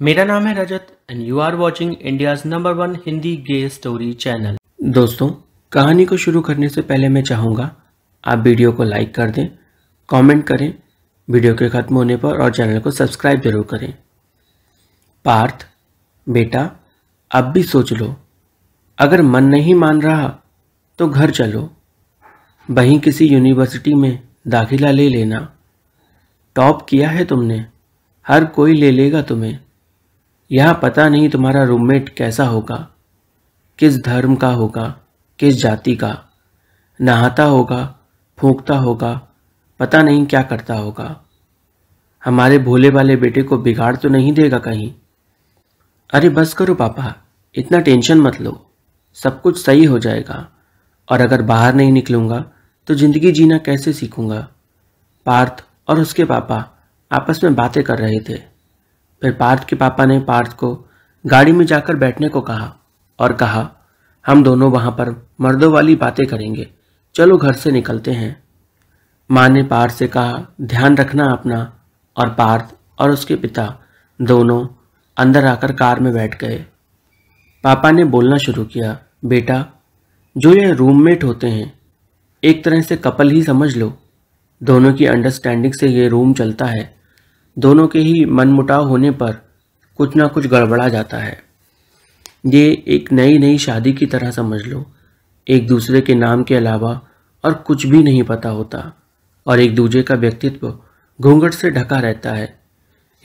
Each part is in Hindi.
मेरा नाम है Rajat and you are watching India's number 1 Hindi gay story channel. दोस्तों, कहानी को शुरू करने से पहले मैं चाहूँगा आप वीडियो को लाइक कर दें, कमेंट करें वीडियो के ख़त्म होने पर और चैनल को सब्सक्राइब जरूर करें। पार्थ बेटा, अब भी सोच लो, अगर मन नहीं मान रहा तो घर चलो, वहीं किसी यूनिवर्सिटी में दाखिला ले लेना। टॉप किया है तुमने, हर कोई ले लेगा तुम्हें। यहाँ पता नहीं तुम्हारा रूममेट कैसा होगा, किस धर्म का होगा, किस जाति का, नहाता होगा, फूंकता होगा, पता नहीं क्या करता होगा। हमारे भोले वाले बेटे को बिगाड़ तो नहीं देगा कहीं। अरे बस करो पापा, इतना टेंशन मत लो, सब कुछ सही हो जाएगा। और अगर बाहर नहीं निकलूंगा तो जिंदगी जीना कैसे सीखूंगा। पार्थ और उसके पापा आपस में बातें कर रहे थे। फिर पार्थ के पापा ने पार्थ को गाड़ी में जाकर बैठने को कहा और कहा, हम दोनों वहां पर मर्दों वाली बातें करेंगे, चलो घर से निकलते हैं। माँ ने पार्थ से कहा, ध्यान रखना अपना। और पार्थ और उसके पिता दोनों अंदर आकर कार में बैठ गए। पापा ने बोलना शुरू किया, बेटा, जो ये रूममेट होते हैं एक तरह से कपल ही समझ लो। दोनों की अंडरस्टैंडिंग से ये रूम चलता है। दोनों के ही मनमुटाव होने पर कुछ ना कुछ गड़बड़ा जाता है। ये एक नई नई शादी की तरह समझ लो। एक दूसरे के नाम के अलावा और कुछ भी नहीं पता होता और एक दूसरे का व्यक्तित्व घूंघट से ढका रहता है।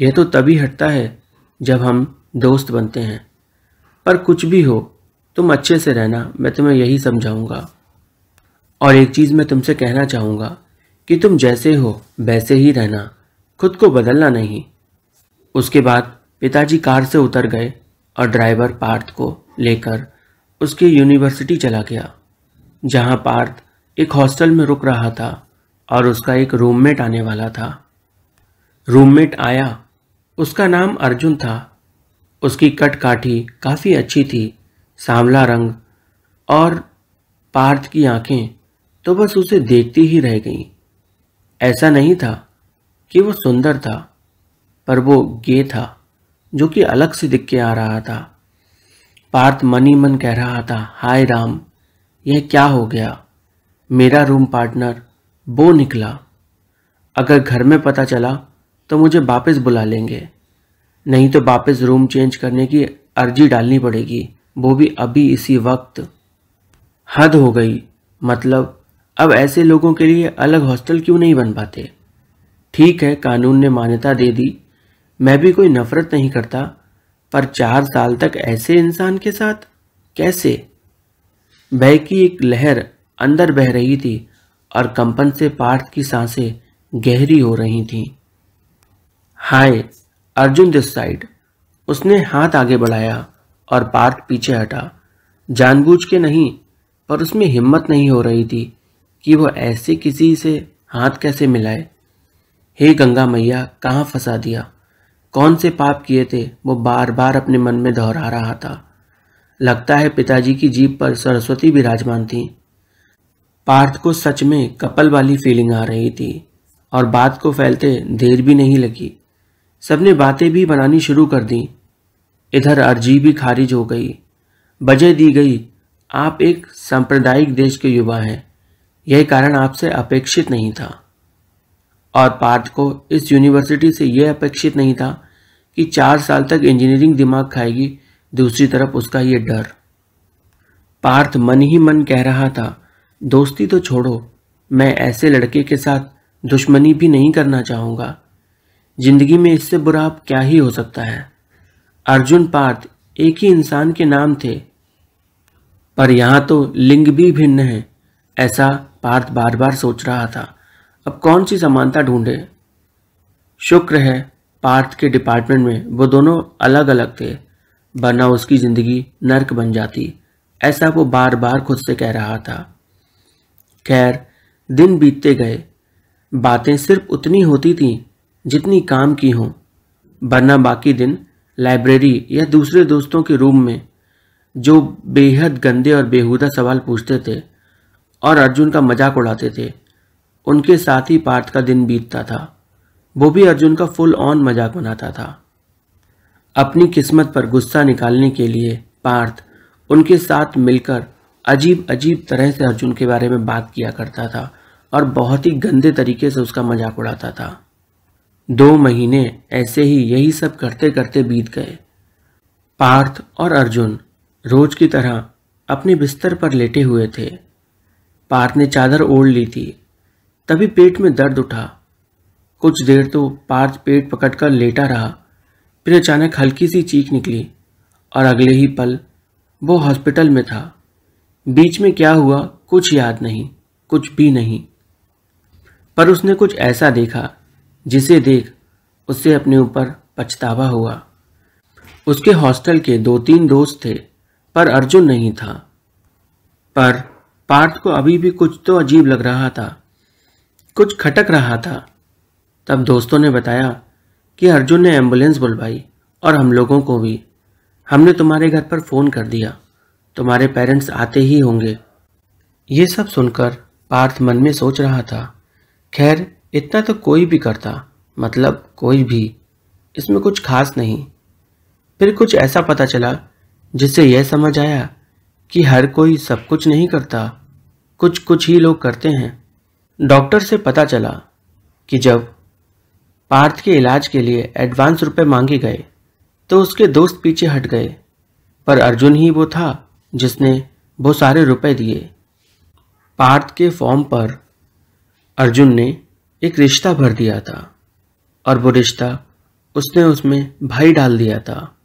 यह तो तभी हटता है जब हम दोस्त बनते हैं। पर कुछ भी हो, तुम अच्छे से रहना, मैं तुम्हें यही समझाऊंगा। और एक चीज़ मैं तुमसे कहना चाहूँगा कि तुम जैसे हो वैसे ही रहना, खुद को बदलना नहीं। उसके बाद पिताजी कार से उतर गए और ड्राइवर पार्थ को लेकर उसके यूनिवर्सिटी चला गया, जहां पार्थ एक हॉस्टल में रुक रहा था और उसका एक रूममेट आने वाला था। रूममेट आया, उसका नाम अर्जुन था। उसकी कट काठी काफ़ी अच्छी थी, सांवला रंग, और पार्थ की आंखें तो बस उसे देखती ही रह गईं। ऐसा नहीं था कि वो सुंदर था, पर वो गे था जो कि अलग से दिख के आ रहा था। पार्थ मन ही मन कह रहा था, हाय राम, यह क्या हो गया। मेरा रूम पार्टनर वो निकला। अगर घर में पता चला तो मुझे वापस बुला लेंगे, नहीं तो वापस रूम चेंज करने की अर्जी डालनी पड़ेगी, वो भी अभी इसी वक्त। हद हो गई, मतलब अब ऐसे लोगों के लिए अलग हॉस्टल क्यों नहीं बन पाते। ठीक है, कानून ने मान्यता दे दी, मैं भी कोई नफरत नहीं करता, पर 4 साल तक ऐसे इंसान के साथ कैसे। भय की एक लहर अंदर बह रही थी और कंपन से पार्थ की सांसें गहरी हो रही थीं। हाय, अर्जुन दिस साइड। उसने हाथ आगे बढ़ाया और पार्थ पीछे हटा। जानबूझ के नहीं, पर उसमें हिम्मत नहीं हो रही थी कि वो ऐसे किसी से हाथ कैसे मिलाए। हे गंगा मैया, कहाँ फंसा दिया। कौन से पाप किए थे वो बार बार अपने मन में दोहरा रहा था। लगता है पिताजी की जीभ पर सरस्वती विराजमान थी। पार्थ को सच में कपल वाली फीलिंग आ रही थी और बात को फैलते देर भी नहीं लगी। सबने बातें भी बनानी शुरू कर दी। इधर अर्जी भी खारिज हो गई, वजह दी गई, आप एक सांप्रदायिक देश के युवा हैं, यह कारण आपसे अपेक्षित नहीं था। और पार्थ को इस यूनिवर्सिटी से यह अपेक्षित नहीं था कि 4 साल तक इंजीनियरिंग दिमाग खाएगी। दूसरी तरफ उसका ये डर। पार्थ मन ही मन कह रहा था, दोस्ती तो छोड़ो, मैं ऐसे लड़के के साथ दुश्मनी भी नहीं करना चाहूँगा। जिंदगी में इससे बुरा अब क्या ही हो सकता है। अर्जुन पार्थ एक ही इंसान के नाम थे, पर यहाँ तो लिंग भी भिन्न है, ऐसा पार्थ बार बार सोच रहा था। अब कौन सी समानता ढूंढे। शुक्र है पार्थ के डिपार्टमेंट में वो दोनों अलग अलग थे, वरना उसकी जिंदगी नर्क बन जाती, ऐसा वो बार बार खुद से कह रहा था। खैर, दिन बीतते गए। बातें सिर्फ उतनी होती थीं जितनी काम की हों, वरना बाकी दिन लाइब्रेरी या दूसरे दोस्तों के रूम में जो बेहद गंदे और बेहुदा सवाल पूछते थे और अर्जुन का मजाक उड़ाते थे, उनके साथ ही पार्थ का दिन बीतता था। वो भी अर्जुन का फुल ऑन मजाक बनाता था। अपनी किस्मत पर गुस्सा निकालने के लिए पार्थ उनके साथ मिलकर अजीब अजीब तरह से अर्जुन के बारे में बात किया करता था और बहुत ही गंदे तरीके से उसका मजाक उड़ाता था। 2 महीने ऐसे ही यही सब करते करते बीत गए। पार्थ और अर्जुन रोज की तरह अपने बिस्तर पर लेटे हुए थे। पार्थ ने चादर ओढ़ ली थी, तभी पेट में दर्द उठा। कुछ देर तो पार्थ पेट पकड़कर लेटा रहा, फिर अचानक हल्की सी चीख निकली और अगले ही पल वो हॉस्पिटल में था। बीच में क्या हुआ कुछ याद नहीं, कुछ भी नहीं, पर उसने कुछ ऐसा देखा जिसे देख उससे अपने ऊपर पछतावा हुआ। उसके हॉस्टल के 2-3 दोस्त थे, पर अर्जुन नहीं था। पर पार्थ को अभी भी कुछ तो अजीब लग रहा था, कुछ खटक रहा था। तब दोस्तों ने बताया कि अर्जुन ने एम्बुलेंस बुलवाई और हम लोगों को भी। हमने तुम्हारे घर पर फ़ोन कर दिया, तुम्हारे पेरेंट्स आते ही होंगे। ये सब सुनकर पार्थ मन में सोच रहा था, खैर इतना तो कोई भी करता, मतलब कोई भी, इसमें कुछ खास नहीं। फिर कुछ ऐसा पता चला जिससे यह समझ आया कि हर कोई सब कुछ नहीं करता, कुछ कुछ ही लोग करते हैं। डॉक्टर से पता चला कि जब पार्थ के इलाज के लिए एडवांस रुपए मांगे गए तो उसके दोस्त पीछे हट गए, पर अर्जुन ही वो था जिसने वो सारे रुपए दिए। पार्थ के फॉर्म पर अर्जुन ने एक रिश्ता भर दिया था और वो रिश्ता उसने उसमें भाई डाल दिया था।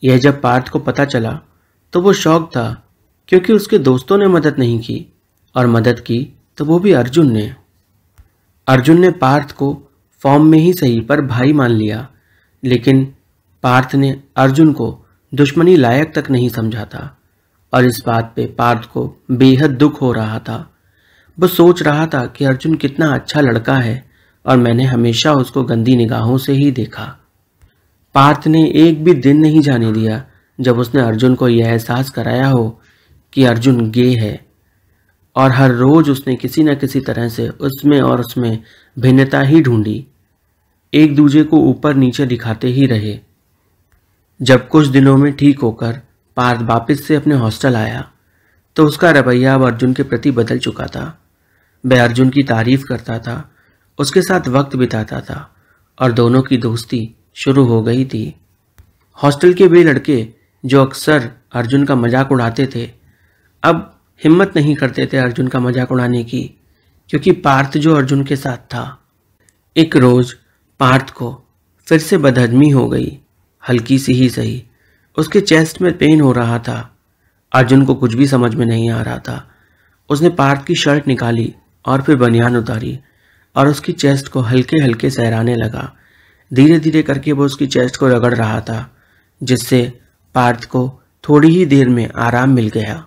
यह जब पार्थ को पता चला तो वो शॉक था, क्योंकि उसके दोस्तों ने मदद नहीं की और मदद की तो वो भी अर्जुन ने। अर्जुन ने पार्थ को फॉर्म में ही सही पर भाई मान लिया, लेकिन पार्थ ने अर्जुन को दुश्मनी लायक तक नहीं समझा था और इस बात पे पार्थ को बेहद दुख हो रहा था। वो सोच रहा था कि अर्जुन कितना अच्छा लड़का है और मैंने हमेशा उसको गंदी निगाहों से ही देखा। पार्थ ने एक भी दिन नहीं जाने दिया जब उसने अर्जुन को यह एहसास कराया हो कि अर्जुन गे है, और हर रोज उसने किसी न किसी तरह से उसमें भिन्नता ही ढूंढी। एक दूसरे को ऊपर नीचे दिखाते ही रहे। जब कुछ दिनों में ठीक होकर पार्थ वापस से अपने हॉस्टल आया तो उसका रवैया अब अर्जुन के प्रति बदल चुका था। वह अर्जुन की तारीफ करता था, उसके साथ वक्त बिताता था और दोनों की दोस्ती शुरू हो गई थी। हॉस्टल के वे लड़के जो अक्सर अर्जुन का मजाक उड़ाते थे, अब हिम्मत नहीं करते थे अर्जुन का मजाक उड़ाने की, क्योंकि पार्थ जो अर्जुन के साथ था। एक रोज पार्थ को फिर से बदहजमी हो गई, हल्की सी ही सही। उसके चेस्ट में पेन हो रहा था। अर्जुन को कुछ भी समझ में नहीं आ रहा था। उसने पार्थ की शर्ट निकाली और फिर बनियान उतारी और उसकी चेस्ट को हल्के हल्के सहराने लगा। धीरे धीरे करके वो उसकी चेस्ट को रगड़ रहा था, जिससे पार्थ को थोड़ी ही देर में आराम मिल गया।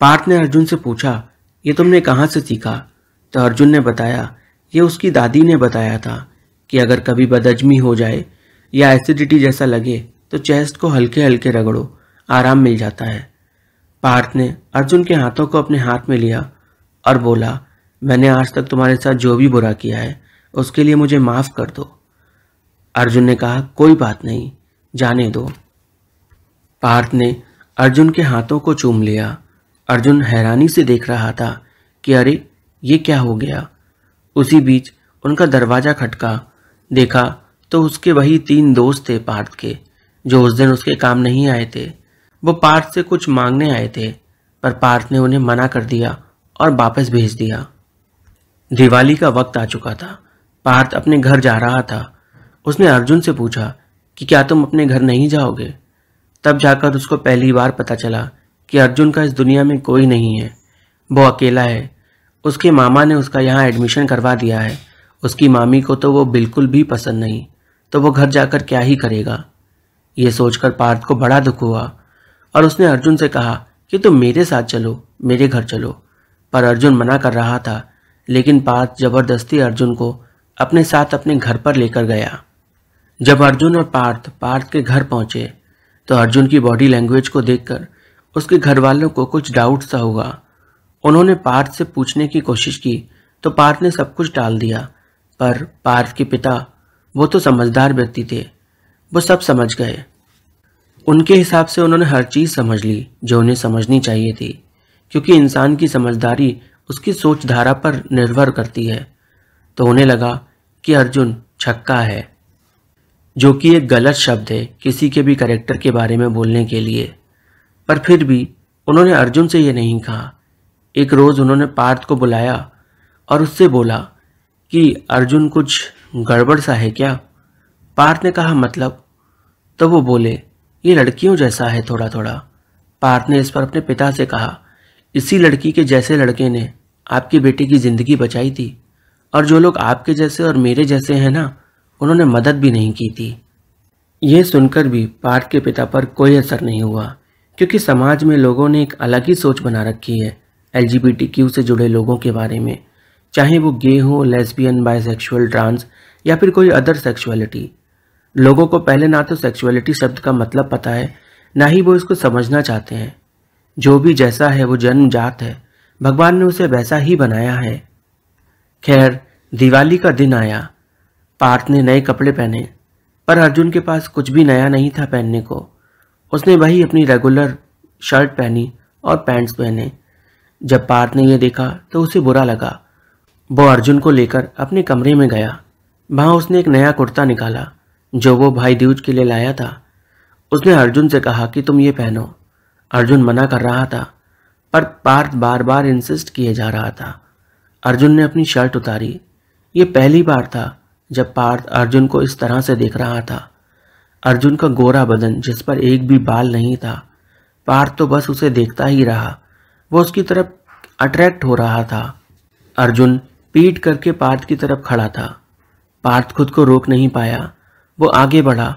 पार्थ ने अर्जुन से पूछा, ये तुमने कहाँ से सीखा? तो अर्जुन ने बताया, ये उसकी दादी ने बताया था कि अगर कभी बदहजमी हो जाए या एसिडिटी जैसा लगे तो चेस्ट को हल्के हल्के रगड़ो, आराम मिल जाता है। पार्थ ने अर्जुन के हाथों को अपने हाथ में लिया और बोला, मैंने आज तक तुम्हारे साथ जो भी बुरा किया है उसके लिए मुझे माफ कर दो। अर्जुन ने कहा, कोई बात नहीं, जाने दो। पार्थ ने अर्जुन के हाथों को चूम लिया। अर्जुन हैरानी से देख रहा था कि अरे ये क्या हो गया। उसी बीच उनका दरवाजा खटका। देखा तो उसके वही 3 दोस्त थे पार्थ के, जो उस दिन उसके काम नहीं आए थे। वो पार्थ से कुछ मांगने आए थे, पर पार्थ ने उन्हें मना कर दिया और वापस भेज दिया। दिवाली का वक्त आ चुका था। पार्थ अपने घर जा रहा था। उसने अर्जुन से पूछा कि क्या तुम अपने घर नहीं जाओगे? तब जाकर उसको पहली बार पता चला कि अर्जुन का इस दुनिया में कोई नहीं है। वो अकेला है। उसके मामा ने उसका यहाँ एडमिशन करवा दिया है। उसकी मामी को तो वो बिल्कुल भी पसंद नहीं, तो वो घर जाकर क्या ही करेगा। ये सोचकर पार्थ को बड़ा दुख हुआ और उसने अर्जुन से कहा कि तुम मेरे साथ चलो, मेरे घर चलो। पर अर्जुन मना कर रहा था, लेकिन पार्थ जबरदस्ती अर्जुन को अपने साथ अपने घर पर लेकर गया। जब अर्जुन और पार्थ के घर पहुंचे तो अर्जुन की बॉडी लैंग्वेज को देखकर उसके घर वालों को कुछ डाउट सा हुआ। उन्होंने पार्थ से पूछने की कोशिश की तो पार्थ ने सब कुछ टाल दिया, पर पार्थ के पिता वो तो समझदार व्यक्ति थे। वो सब समझ गए। उनके हिसाब से उन्होंने हर चीज़ समझ ली जो उन्हें समझनी चाहिए थी, क्योंकि इंसान की समझदारी उसकी सोच धारा पर निर्भर करती है। तो उन्हें लगा कि अर्जुन छक्का है, जो कि एक गलत शब्द है किसी के भी कैरेक्टर के बारे में बोलने के लिए। पर फिर भी उन्होंने अर्जुन से ये नहीं कहा। एक रोज़ उन्होंने पार्थ को बुलाया और उससे बोला कि अर्जुन कुछ गड़बड़ सा है क्या। पार्थ ने कहा मतलब। तो वो बोले ये लड़कियों जैसा है थोड़ा थोड़ा। पार्थ ने इस पर अपने पिता से कहा, इसी लड़की के जैसे लड़के ने आपके बेटे की ज़िंदगी बचाई थी, और जो लोग आपके जैसे और मेरे जैसे हैं ना, उन्होंने मदद भी नहीं की थी। यह सुनकर भी पार्थ के पिता पर कोई असर नहीं हुआ, क्योंकि समाज में लोगों ने एक अलग ही सोच बना रखी है LGBTQ से जुड़े लोगों के बारे में, चाहे वो गे हो, लेस्बियन, बाइसेक्सुअल, ट्रांस या फिर कोई अदर सेक्सुअलिटी। लोगों को पहले ना तो सेक्सुअलिटी शब्द का मतलब पता है, ना ही वो इसको समझना चाहते हैं। जो भी जैसा है वो जन्मजात है, भगवान ने उसे वैसा ही बनाया है। खैर, दिवाली का दिन आया। पार्थ ने नए कपड़े पहने, पर अर्जुन के पास कुछ भी नया नहीं था पहनने को। उसने वही अपनी रेगुलर शर्ट पहनी और पैंट्स पहने। जब पार्थ ने यह देखा तो उसे बुरा लगा। वो अर्जुन को लेकर अपने कमरे में गया। वहाँ उसने एक नया कुर्ता निकाला जो वो भाई दूज के लिए लाया था। उसने अर्जुन से कहा कि तुम ये पहनो। अर्जुन मना कर रहा था, पर पार्थ बार बार इंसिस्ट किए जा रहा था। अर्जुन ने अपनी शर्ट उतारी। ये पहली बार था जब पार्थ अर्जुन को इस तरह से देख रहा था। अर्जुन का गोरा बदन जिस पर एक भी बाल नहीं था। पार्थ तो बस उसे देखता ही रहा। वो उसकी तरफ अट्रैक्ट हो रहा था। अर्जुन पीठ करके पार्थ की तरफ खड़ा था। पार्थ खुद को रोक नहीं पाया। वो आगे बढ़ा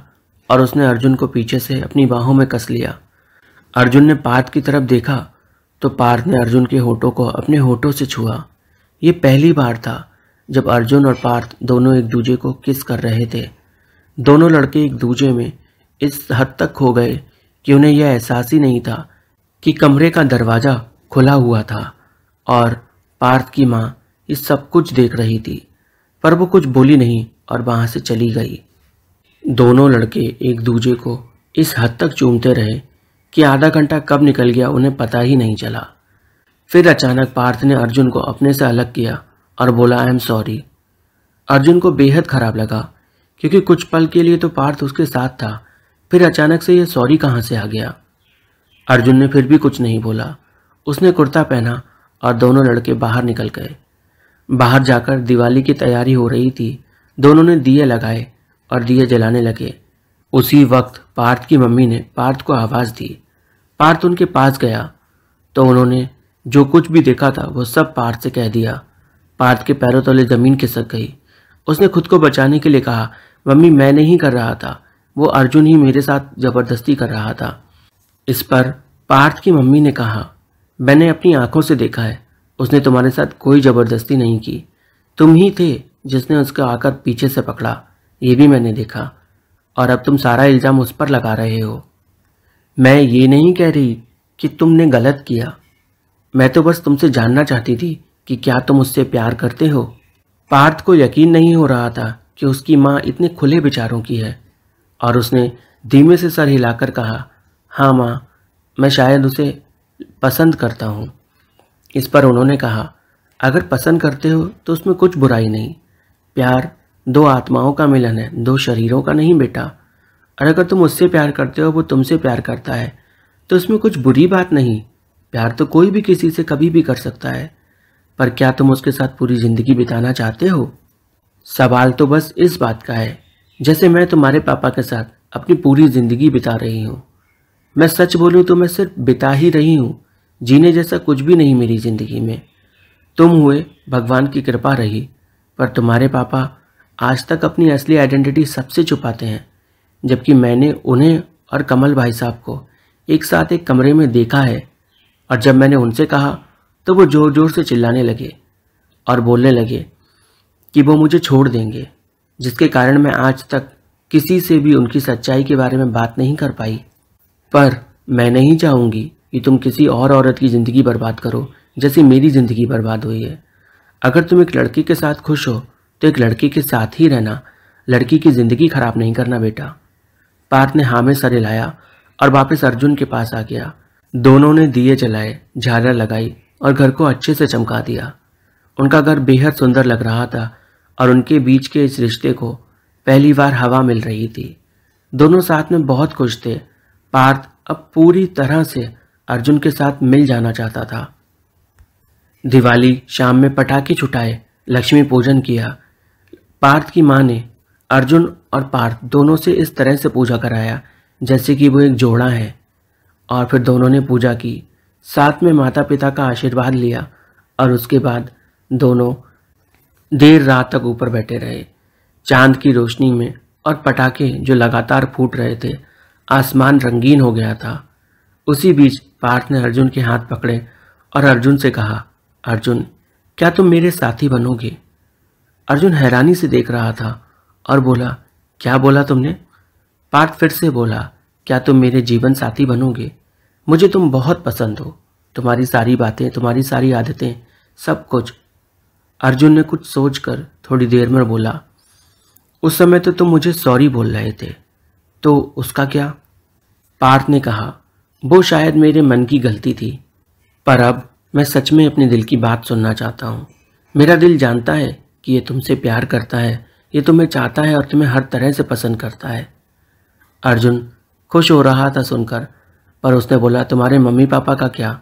और उसने अर्जुन को पीछे से अपनी बाहों में कस लिया। अर्जुन ने पार्थ की तरफ देखा तो पार्थ ने अर्जुन के होठों को अपने होठों से छुआ। ये पहली बार था जब अर्जुन और पार्थ दोनों एक दूजे को किस कर रहे थे। दोनों लड़के एक दूजे में इस हद तक खो गए कि उन्हें यह एहसास ही नहीं था कि कमरे का दरवाज़ा खुला हुआ था और पार्थ की माँ इस सब कुछ देख रही थी। पर वो कुछ बोली नहीं और वहाँ से चली गई। दोनों लड़के एक दूजे को इस हद तक चूमते रहे कि आधा घंटा कब निकल गया उन्हें पता ही नहीं चला। फिर अचानक पार्थ ने अर्जुन को अपने से अलग किया और बोला, आई एम सॉरी। अर्जुन को बेहद खराब लगा, क्योंकि कुछ पल के लिए तो पार्थ उसके साथ था, फिर अचानक से यह सॉरी कहाँ से आ गया। अर्जुन ने फिर भी कुछ नहीं बोला। उसने कुर्ता पहना और दोनों लड़के बाहर निकल गए। बाहर जाकर दिवाली की तैयारी हो रही थी। दोनों ने दिए लगाए और दिए जलाने लगे। उसी वक्त पार्थ की मम्मी ने पार्थ को आवाज़ दी। पार्थ उनके पास गया तो उन्होंने जो कुछ भी देखा था वो सब पार्थ से कह दिया। पार्थ के पैरों तले ज़मीन खिसक गई। उसने खुद को बचाने के लिए कहा, मम्मी मैं नहीं कर रहा था, वो अर्जुन ही मेरे साथ ज़बरदस्ती कर रहा था। इस पर पार्थ की मम्मी ने कहा, मैंने अपनी आंखों से देखा है, उसने तुम्हारे साथ कोई ज़बरदस्ती नहीं की। तुम ही थे जिसने उसको आकर पीछे से पकड़ा, ये भी मैंने देखा, और अब तुम सारा इल्ज़ाम उस पर लगा रहे हो। मैं ये नहीं कह रही कि तुमने गलत किया, मैं तो बस तुमसे जानना चाहती थी कि क्या तुम उससे प्यार करते हो। पार्थ को यकीन नहीं हो रहा था कि उसकी माँ इतने खुले विचारों की है, और उसने धीमे से सर हिलाकर कहा, हाँ माँ, मैं शायद उसे पसंद करता हूँ। इस पर उन्होंने कहा, अगर पसंद करते हो तो उसमें कुछ बुराई नहीं। प्यार दो आत्माओं का मिलन है, दो शरीरों का नहीं बेटा। और अगर तुम उससे प्यार करते हो, वो तुमसे प्यार करता है, तो इसमें कुछ बुरी बात नहीं। प्यार तो कोई भी किसी से कभी भी कर सकता है। पर क्या तुम उसके साथ पूरी ज़िंदगी बिताना चाहते हो? सवाल तो बस इस बात का है, जैसे मैं तुम्हारे पापा के साथ अपनी पूरी ज़िंदगी बिता रही हूँ। मैं सच बोलूँ तो मैं सिर्फ बिता ही रही हूँ, जीने जैसा कुछ भी नहीं मेरी ज़िंदगी में। तुम हुए भगवान की कृपा रही, पर तुम्हारे पापा आज तक अपनी असली आइडेंटिटी सबसे छुपाते हैं। जबकि मैंने उन्हें और कमल भाई साहब को एक साथ एक कमरे में देखा है, और जब मैंने उनसे कहा तो वो ज़ोर ज़ोर से चिल्लाने लगे और बोलने लगे कि वो मुझे छोड़ देंगे, जिसके कारण मैं आज तक किसी से भी उनकी सच्चाई के बारे में बात नहीं कर पाई। पर मैं नहीं चाहूँगी कि तुम किसी और औरत की ज़िंदगी बर्बाद करो जैसे मेरी ज़िंदगी बर्बाद हुई है। अगर तुम एक लड़की के साथ खुश हो तो एक लड़की के साथ ही रहना, लड़की की ज़िंदगी ख़राब नहीं करना बेटा। पार्थ ने हाँ में सर हिलाया और वापस अर्जुन के पास आ गया। दोनों ने दिए जलाए, झालर लगाई और घर को अच्छे से चमका दिया। उनका घर बेहद सुंदर लग रहा था और उनके बीच के इस रिश्ते को पहली बार हवा मिल रही थी। दोनों साथ में बहुत खुश थे। पार्थ अब पूरी तरह से अर्जुन के साथ मिल जाना चाहता था। दिवाली शाम में पटाखे छुटाए, लक्ष्मी पूजन किया। पार्थ की माँ ने अर्जुन और पार्थ दोनों से इस तरह से पूजा कराया जैसे कि वो एक जोड़ा है। और फिर दोनों ने पूजा की, साथ में माता पिता का आशीर्वाद लिया और उसके बाद दोनों देर रात तक ऊपर बैठे रहे। चांद की रोशनी में और पटाखे जो लगातार फूट रहे थे, आसमान रंगीन हो गया था। उसी बीच पार्थ ने अर्जुन के हाथ पकड़े और अर्जुन से कहा, अर्जुन क्या तुम मेरे साथी बनोगे? अर्जुन हैरानी से देख रहा था और बोला, क्या बोला तुमने? पार्थ फिर से बोला, क्या तुम मेरे जीवन साथी बनोगे? मुझे तुम बहुत पसंद हो, तुम्हारी सारी बातें, तुम्हारी सारी आदतें, सब कुछ। अर्जुन ने कुछ सोचकर थोड़ी देर में बोला, उस समय तो तुम मुझे सॉरी बोल रहे थे, तो उसका क्या? पार्थ ने कहा, वो शायद मेरे मन की गलती थी, पर अब मैं सच में अपने दिल की बात सुनना चाहता हूँ। मेरा दिल जानता है कि ये तुमसे प्यार करता है, ये तुम्हें चाहता है और तुम्हें हर तरह से पसंद करता है। अर्जुन खुश हो रहा था सुनकर, पर उसने बोला, तुम्हारे मम्मी पापा का क्या?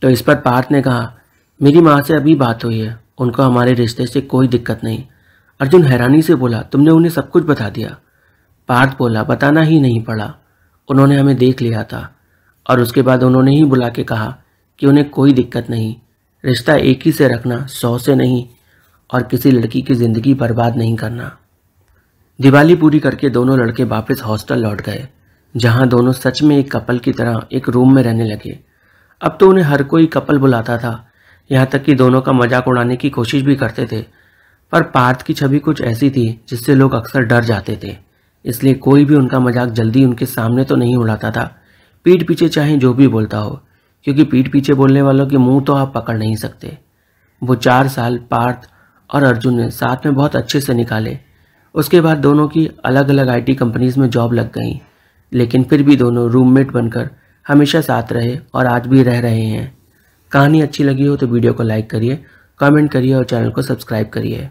तो इस पर पार्थ ने कहा, मेरी माँ से अभी बात हुई है, उनको हमारे रिश्ते से कोई दिक्कत नहीं। अर्जुन हैरानी से बोला, तुमने उन्हें सब कुछ बता दिया? पार्थ बोला, बताना ही नहीं पड़ा, उन्होंने हमें देख लिया था और उसके बाद उन्होंने ही बुला के कहा कि उन्हें कोई दिक्कत नहीं, रिश्ता एक ही से रखना, 100 से नहीं, और किसी लड़की की ज़िंदगी बर्बाद नहीं करना। दिवाली पूरी करके दोनों लड़के वापस हॉस्टल लौट गए, जहां दोनों सच में एक कपल की तरह एक रूम में रहने लगे। अब तो उन्हें हर कोई कपल बुलाता था, यहाँ तक कि दोनों का मजाक उड़ाने की कोशिश भी करते थे। पर पार्थ की छवि कुछ ऐसी थी जिससे लोग अक्सर डर जाते थे, इसलिए कोई भी उनका मजाक जल्दी उनके सामने तो नहीं उड़ाता था, पीठ पीछे चाहे जो भी बोलता हो, क्योंकि पीठ पीछे बोलने वालों के मुंह तो आप पकड़ नहीं सकते। वो 4 साल पार्थ और अर्जुन ने साथ में बहुत अच्छे से निकाले। उसके बाद दोनों की अलग अलग IT कंपनीज में जॉब लग गई, लेकिन फिर भी दोनों रूममेट बनकर हमेशा साथ रहे और आज भी रह रहे हैं। कहानी अच्छी लगी हो तो वीडियो को लाइक करिए, कमेंट करिए और चैनल को सब्सक्राइब करिए।